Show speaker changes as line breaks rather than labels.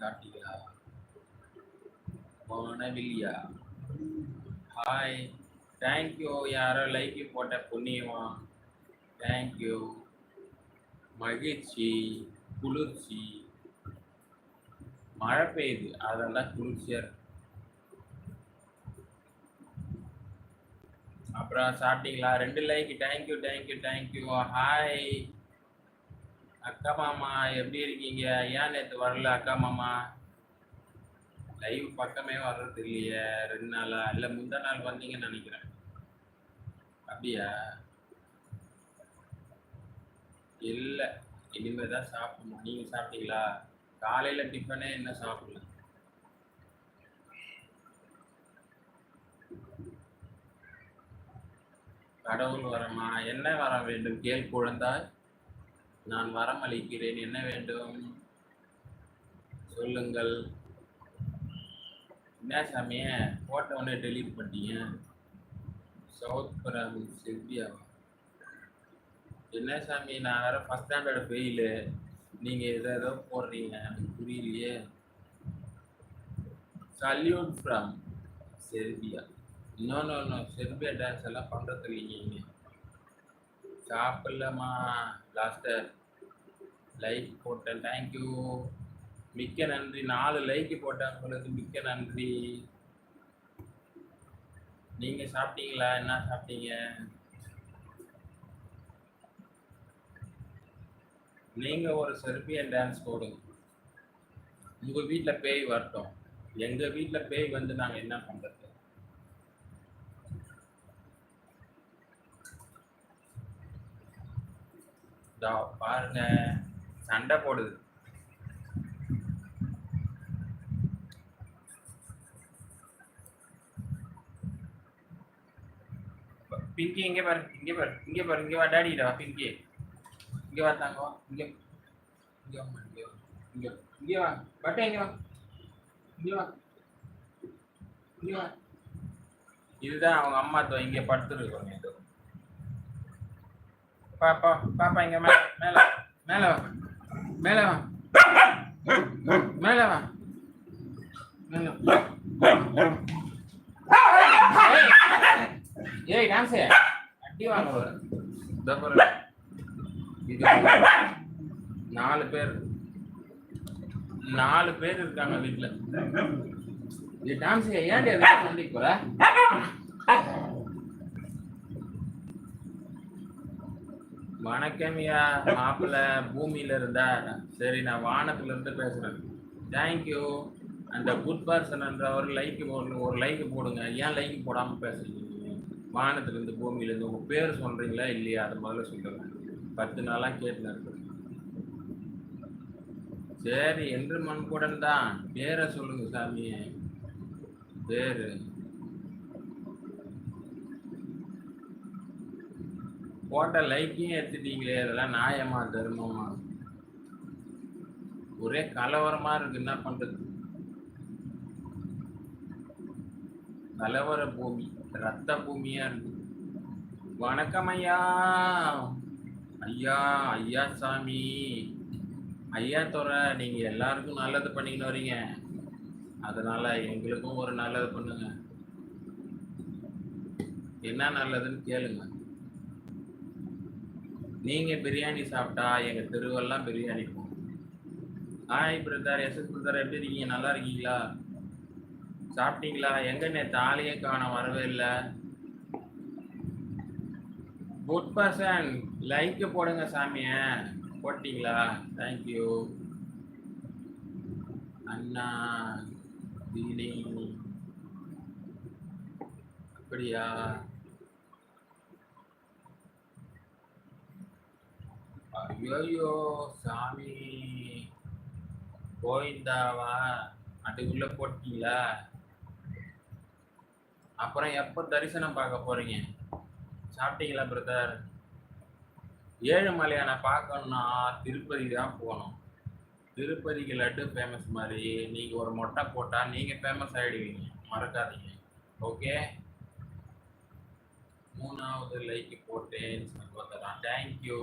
சாப்பிட்டீங்களா? போனவில்லையா? Hi. Thank you. யாரோ like போட்ட புண்ணியமா. தேங்க்யூ. மகிழ்ச்சி, குளிர்ச்சி. மழை பெய்யுது, அதெல்லாம் குளிர்ச்சியா இருக்கு. அப்புறம் சாப்பிட்டீங்களா? 2 like. Thank you thank you thank you. Hi அக்கா மாமா, எப்படி இருக்கீங்க? ஏன் நேற்று வரல அக்கா மாமா? லைவ் பக்கமே வர்றது இல்லையே 2 நாளா. இல்லை முந்தா நாள் வந்தீங்கன்னு நினைக்கிறேன். அப்படியா? இல்லை, இனிமே தான் சாப்பிடணும். நீங்கள் சாப்பிட்டீங்களா? காலையில் டிஃபனே என்ன சாப்பிடல. கடவுள் வரமா? என்ன வரம் வேண்டும் கேள் குழந்தாய். நான் வரம் அளிக்கிறேன். என்ன வேண்டும் சொல்லுங்கள். என்ன சாமிய போட்ட உடனே டெலீட் பண்ணிட்டீங்க? சவுத் பிராமின் செவ்வியாவா? என்ன சாமி, நான் வேற ஃபர்ஸ்ட் ஸ்டாண்டர்ட் ஃபெயிலு, நீங்கள் ஏதோ போடுறீங்க, எனக்கு புரியலையே. Salute from Serbia. No no no, Serbia dance எல்லாம் பண்ணுறது இல்லைங்க. சாப்பிடலாமா? லாஸ்டர் லைக் போட்டேன். தேங்க்யூ, மிக்க நன்றி. 4 லைக் போட்டவங்களுக்கு மிக்க நன்றி. நீங்கள் சாப்பிட்டீங்களா? என்ன சாப்பிட்டீங்க? நீங்கள் ஒரு செர்பியன் டான்ஸ் போடுங்க. உங்கள் வீட்டில் பேய் வரட்டும். எங்கள் வீட்டில் பேய் வந்து நாங்கள் என்ன பண்ணுறது? பாருங்க, சண்டை போடுது. பிங்கி இங்கே பாரு, இங்கே பாரு, இங்கே பாரு, இங்கே வா. டாடிட்ட வா. பிங்கி இங்கே வா. தாங்க வா. இங்கே இங்கே வா. இங்கே வா. இங்கே இங்கே வா. பட்டை இங்கே வா. இங்கே வா. இங்கே வா. இதுதான் அவங்க அம்மா. இங்கே படுத்துருக்கோங்க. இது பாப்பா பாப்பா, இங்கே மேலே மேலே மேலே வா. மேலே வா. மேலே வா. ஏய் டான்ஸ் அடி வாங்க வர. இது 4 பேர் இருக்காங்க வீட்டுல. இது டான்ஸ் ஏன்டி அதை சண்டைக்கு போற? வணக்கம்யா மாப்பிள்ள. பூமியில இருந்தா சரி, நான் வானத்துல இருந்து பேசுறேன். தேங்க்யூ. அந்த குட் பர்சன் என்ற ஒரு லைக் போடுங்க. ஏன் லைக் போடாம பேசுறீங்க? வானத்துல இருந்து பூமியில இருந்து உங்க பேர் சொல்றீங்களா இல்லையா? அதை முதல்ல சொல்லுங்க. 10 நாளா கேட்டுல இருக்கு. சரி, என்று மண்குடன் தான். பேரை சொல்லுங்க சாமி. பேரு போட்ட லைக்கையும் எடுத்துட்டீங்களே, அதெல்லாம் நியாயமா தர்மமா? ஒரே கலவரமா இருக்கு. என்ன பண்றது? கலவர பூமி, ரத்த பூமியா இருக்கு. வணக்கம் ஐயா. ஐயா ஐயா சாமி, ஐயா துறை, நீங்க எல்லாருக்கும் நல்லது பண்ணிக்கிட்டு வரீங்க. அதனால எங்களுக்கும் ஒரு நல்லது பண்ணுங்க. என்ன நல்லதுன்னு கேளுங்க. நீங்க பிரியாணி சாப்பிட்டா எங்க தெருவெல்லாம் பிரியாணி போகும். ஹாய் பிரதர், எஸ்எஸ் பிரதர், எப்படி இருக்கீங்க? நல்லா இருக்கீங்களா? சாப்பிட்டீங்களா? எங்க நேற்று ஆளையே காண வரவே இல்லை. குட் பர்சன் லைக் போடுங்க சாமிய. போட்டீங்களா? தேங்க்யூ அண்ணா. அப்படியா? ஐயோ சாமி, கோவிந்தாவா? அதுக்குள்ள போட்டீங்களா? அப்புறம் எப்போ தரிசனம் பார்க்க போறீங்க? சாப்பிட்டீங்களா பிரதர்? ஏழுமலையான பார்க்கணும்னா திருப்பதி தான் போகணும். திருப்பதிக்கு லட்டு ஃபேமஸ் மாதிரி நீங்கள் ஒரு மொட்டை போட்டால் நீங்கள் ஃபேமஸ் ஆகிடுவீங்க. மறக்காதீங்க. ஓகே, 3வது லைக் போட்டேன். சர்வதரா தேங்க்யூ.